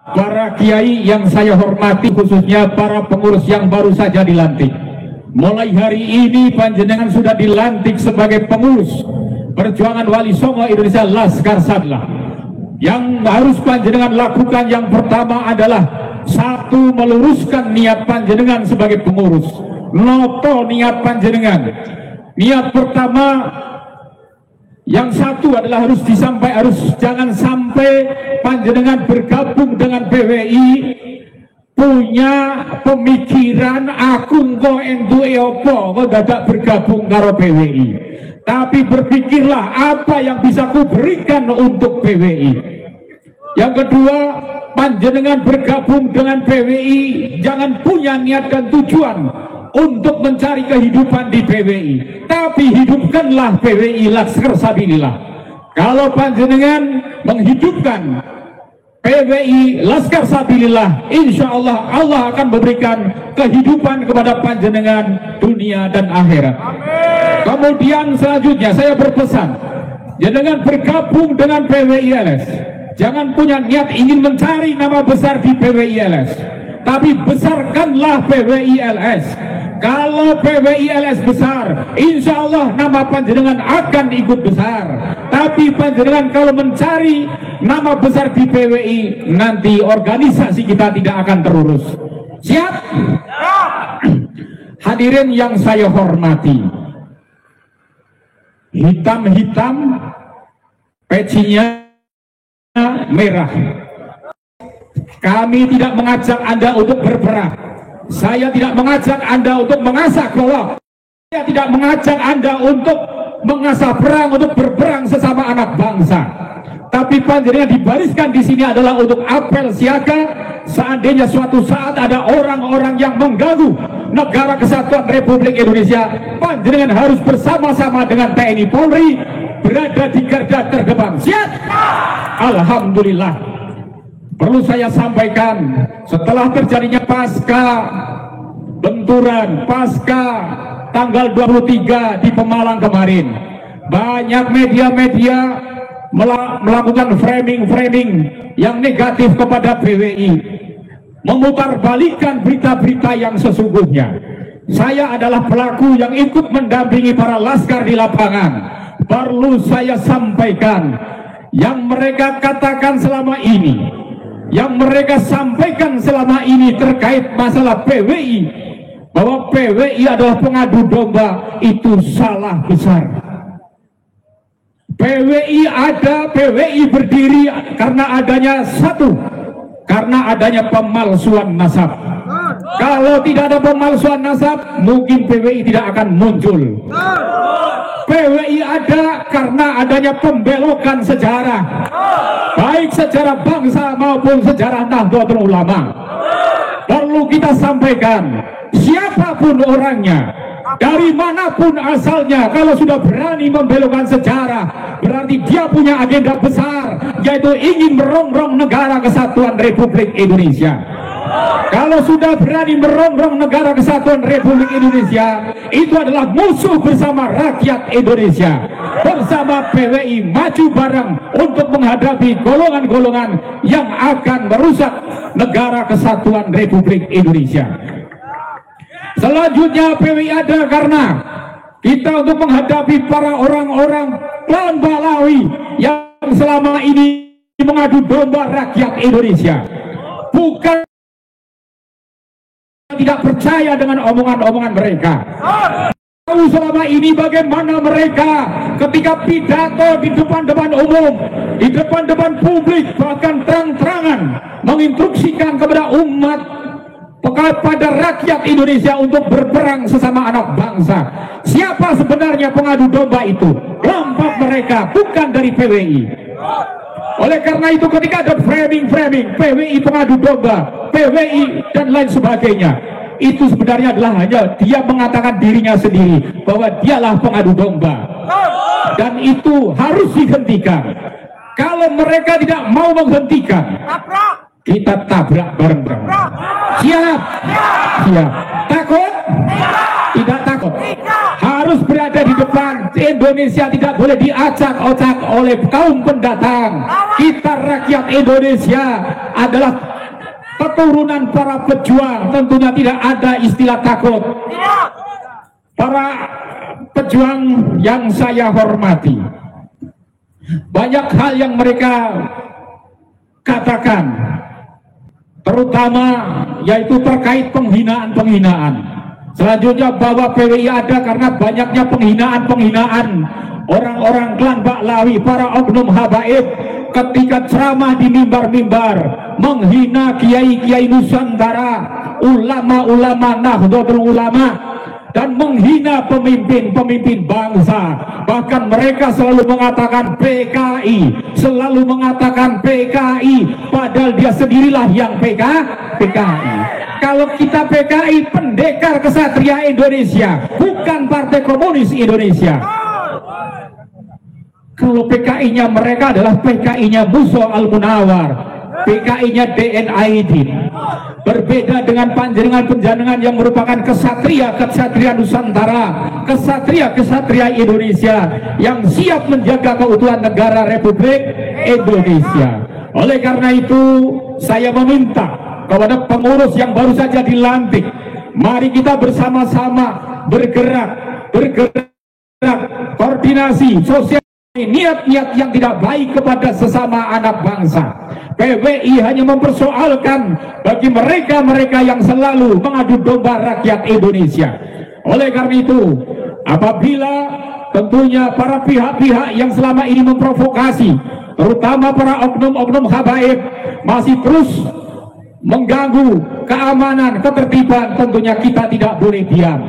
para kiai yang saya hormati, khususnya para pengurus yang baru saja dilantik. Mulai hari ini panjenengan sudah dilantik sebagai pengurus Perjuangan Wali Songo Indonesia Laskar Sadlah. Yang harus panjenengan lakukan yang pertama adalah satu, meluruskan niat panjenengan sebagai pengurus. Noto niat panjenengan. Niat pertama yang satu adalah jangan sampai panjenengan bergabung dengan PWI punya pemikiran aku engko entuke apa kok dadak bergabung karo PWI. Tapi berpikirlah apa yang bisa ku berikan untuk PWI. Yang kedua, panjenengan bergabung dengan PWI jangan punya niat dan tujuan untuk mencari kehidupan di PWI, tapi hidupkanlah PWI Laskar Sabilillah. Kalau panjenengan menghidupkan PWI Laskar Sabilillah, insya Allah Allah akan memberikan kehidupan kepada panjenengan dunia dan akhirat. Kemudian selanjutnya saya berpesan, jangan bergabung dengan PWI-LS, jangan punya niat ingin mencari nama besar di PWI-LS, tapi besarkanlah PWI-LS. Kalau PWI-LS besar, insya Allah nama panjenengan akan ikut besar. Tapi panjenengan kalau mencari nama besar di PWI, nanti organisasi kita tidak akan terurus. Siap? Hadirin yang saya hormati, hitam-hitam, pecinya merah. Kami tidak mengajak Anda untuk berperang. Saya tidak mengajak Anda untuk mengasah golok. Saya tidak mengajak Anda untuk mengasah perang, untuk berperang sesama anak bangsa. Tapi panjenengan dibariskan di sini adalah untuk apel siaga. Seandainya suatu saat ada orang-orang yang mengganggu negara kesatuan Republik Indonesia, panjenengan harus bersama-sama dengan TNI Polri berada di garda terdepan. Siap? Alhamdulillah. Perlu saya sampaikan, setelah terjadinya pasca benturan, pasca tanggal 23 di Pemalang kemarin, banyak media-media melakukan framing-framing yang negatif kepada PWI, memutarbalikkan berita-berita yang sesungguhnya. Saya adalah pelaku yang ikut mendampingi para laskar di lapangan. Perlu saya sampaikan, yang mereka katakan selama ini, yang mereka sampaikan selama ini terkait masalah PWI, bahwa PWI adalah pengadu domba, itu salah besar. PWI ada, PWI berdiri karena adanya satu, karena adanya pemalsuan nasab. Kalau tidak ada pemalsuan nasab, mungkin PWI tidak akan muncul. PWI ada karena adanya pembelokan sejarah, baik sejarah bangsa maupun sejarah Nahdlatul Ulama. Perlu kita sampaikan, siapapun orangnya, dari manapun asalnya, kalau sudah berani membelokkan sejarah, berarti dia punya agenda besar, yaitu ingin merongrong negara kesatuan Republik Indonesia. Kalau sudah berani merongrong negara kesatuan Republik Indonesia, itu adalah musuh bersama rakyat Indonesia. Bersama PWI maju bareng untuk menghadapi golongan-golongan yang akan merusak negara kesatuan Republik Indonesia. Selanjutnya PWI ada karena kita untuk menghadapi para orang-orang klan Balawi yang selama ini mengadu domba rakyat Indonesia. Bukan tidak percaya dengan omongan-omongan mereka. Tahu selama ini bagaimana mereka ketika pidato di depan-depan umum, di depan-depan publik, bahkan terang-terangan menginstruksikan kepada umat, kepada rakyat Indonesia untuk berperang sesama anak bangsa. Siapa sebenarnya pengadu domba itu? Kelompok mereka, bukan dari PWI. Oleh karena itu ketika ada framing-framing PWI pengadu domba, PWI dan lain sebagainya, itu sebenarnya adalah hanya dia mengatakan dirinya sendiri bahwa dialah pengadu domba, dan itu harus dihentikan. Kalau mereka tidak mau menghentikan, kita tabrak bareng-bareng. Siap? Siap. Takut? Tidak takut. harus berada di depan. Indonesia tidak boleh diacak-acak oleh kaum pendatang. Kita rakyat Indonesia adalah keturunan para pejuang, tentunya tidak ada istilah takut. Para pejuang yang saya hormati, banyak hal yang mereka katakan, terutama yaitu terkait penghinaan-penghinaan. Selanjutnya bahwa PWI ada karena banyaknya penghinaan-penghinaan orang-orang klan Baklawi, para oknum habaib ketika ceramah di mimbar-mimbar menghina kiai-kiai Nusantara, ulama-ulama Nahdlatul Ulama, dan menghina pemimpin-pemimpin bangsa. Bahkan mereka selalu mengatakan PKI, selalu mengatakan PKI, padahal dia sendirilah yang PKI. Kalau kita PKI, pendekar kesatria Indonesia, bukan Partai Komunis Indonesia. Kalau PKI-nya mereka adalah PKI-nya Musa Al-Munawar, PKI-nya DN Aidin. Berbeda dengan panjenengan-panjenengan yang merupakan kesatria Nusantara, kesatria Indonesia yang siap menjaga keutuhan negara Republik Indonesia. Oleh karena itu, saya meminta kepada pengurus yang baru saja dilantik, mari kita bersama-sama bergerak, koordinasi sosial, niat-niat yang tidak baik kepada sesama anak bangsa. PWI hanya mempersoalkan bagi mereka-mereka yang selalu mengadu domba rakyat Indonesia. Oleh karena itu, apabila tentunya para pihak-pihak yang selama ini memprovokasi, terutama para oknum-oknum habaib, masih terus mengganggu keamanan, ketertiban, tentunya kita tidak boleh diam.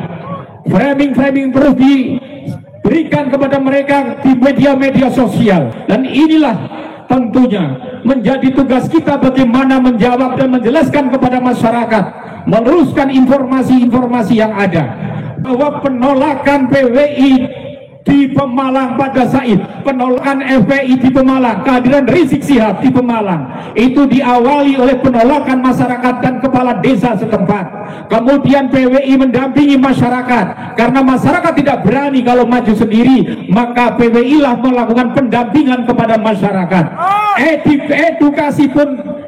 Framing terus diberikan kepada mereka di media-media sosial, dan inilah tentunya menjadi tugas kita bagaimana menjawab dan menjelaskan kepada masyarakat, meluruskan informasi-informasi yang ada, bahwa penolakan PWI di Pemalang pada Said, penolakan FPI di Pemalang, kehadiran Rizik Syihab di Pemalang, itu diawali oleh penolakan masyarakat dan kepala desa setempat. Kemudian PWI mendampingi masyarakat, karena masyarakat tidak berani kalau maju sendiri, maka PWI lah melakukan pendampingan kepada masyarakat.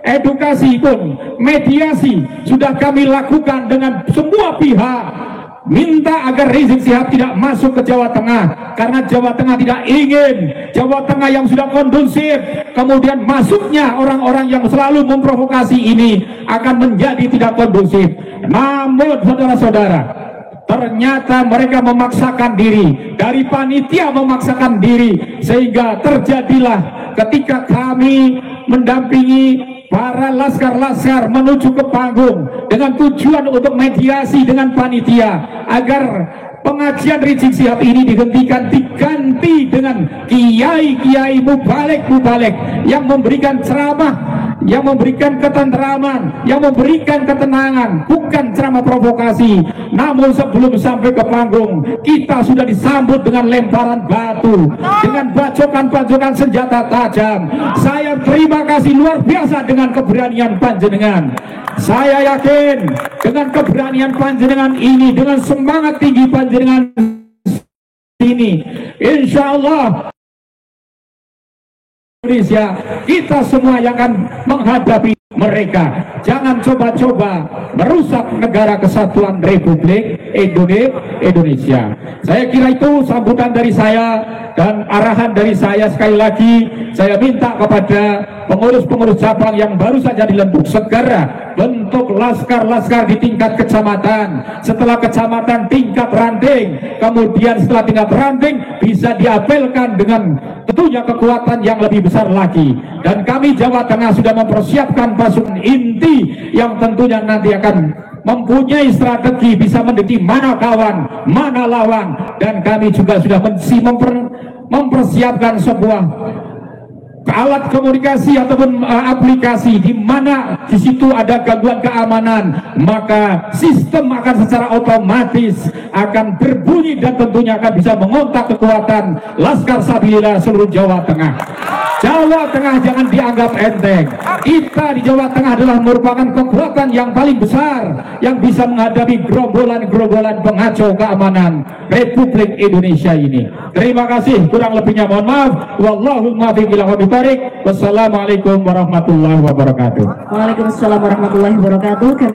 Edukasi pun, mediasi sudah kami lakukan dengan semua pihak. Minta agar Rizik Syihab tidak masuk ke Jawa Tengah, karena Jawa Tengah tidak ingin Jawa Tengah yang sudah kondusif, kemudian masuknya orang-orang yang selalu memprovokasi ini akan menjadi tidak kondusif. Namun saudara-saudara, ternyata mereka memaksakan diri, dari panitia memaksakan diri, sehingga terjadilah ketika kami mendampingi para laskar-laskar menuju ke panggung dengan tujuan untuk mediasi dengan panitia agar pengajian Rizik Syihab ini dihentikan, diganti dengan kiai-kiai mubalek yang memberikan ceramah, yang memberikan ketentraman, yang memberikan ketenangan, bukan ceramah provokasi. Namun sebelum sampai ke panggung, kita sudah disambut dengan lemparan batu, dengan bacokan-bacokan senjata tajam. Saya terima kasih luar biasa dengan keberanian panjenengan. Saya yakin dengan keberanian panjenengan ini, dengan semangat tinggi panjenengan ini, insya Allah Indonesia, kita semua yang akan menghadapi mereka. Jangan coba-coba merusak negara kesatuan Republik Indonesia. Saya kira itu sambutan dari saya dan arahan dari saya. Sekali lagi saya minta kepada pengurus-pengurus cabang yang baru saja dibentuk, segera bentuk laskar-laskar di tingkat kecamatan, setelah kecamatan tingkat ranting, kemudian setelah tingkat ranting bisa diapelkan dengan tentunya kekuatan yang lebih besar lagi. Dan kami Jawa Tengah sudah mempersiapkan pasukan inti yang tentunya nanti akan mempunyai strategi, bisa mendeteksi mana kawan, mana lawan. Dan kami juga sudah mempersiapkan sebuah alat komunikasi ataupun aplikasi di mana di situ ada gangguan keamanan, maka sistem akan secara otomatis akan berbunyi dan tentunya akan bisa mengontak kekuatan Laskar Sabilillah seluruh Jawa Tengah. Jawa Tengah jangan dianggap enteng. Kita di Jawa Tengah adalah merupakan kekuatan yang paling besar yang bisa menghadapi gerombolan-gerombolan pengacau keamanan Republik Indonesia ini. Terima kasih, kurang lebihnya mohon maaf. Wallahul muwaffiq ila aqwamit thoriq. Wassalamualaikum warahmatullahi wabarakatuh. Waalaikumsalam warahmatullahi wabarakatuh.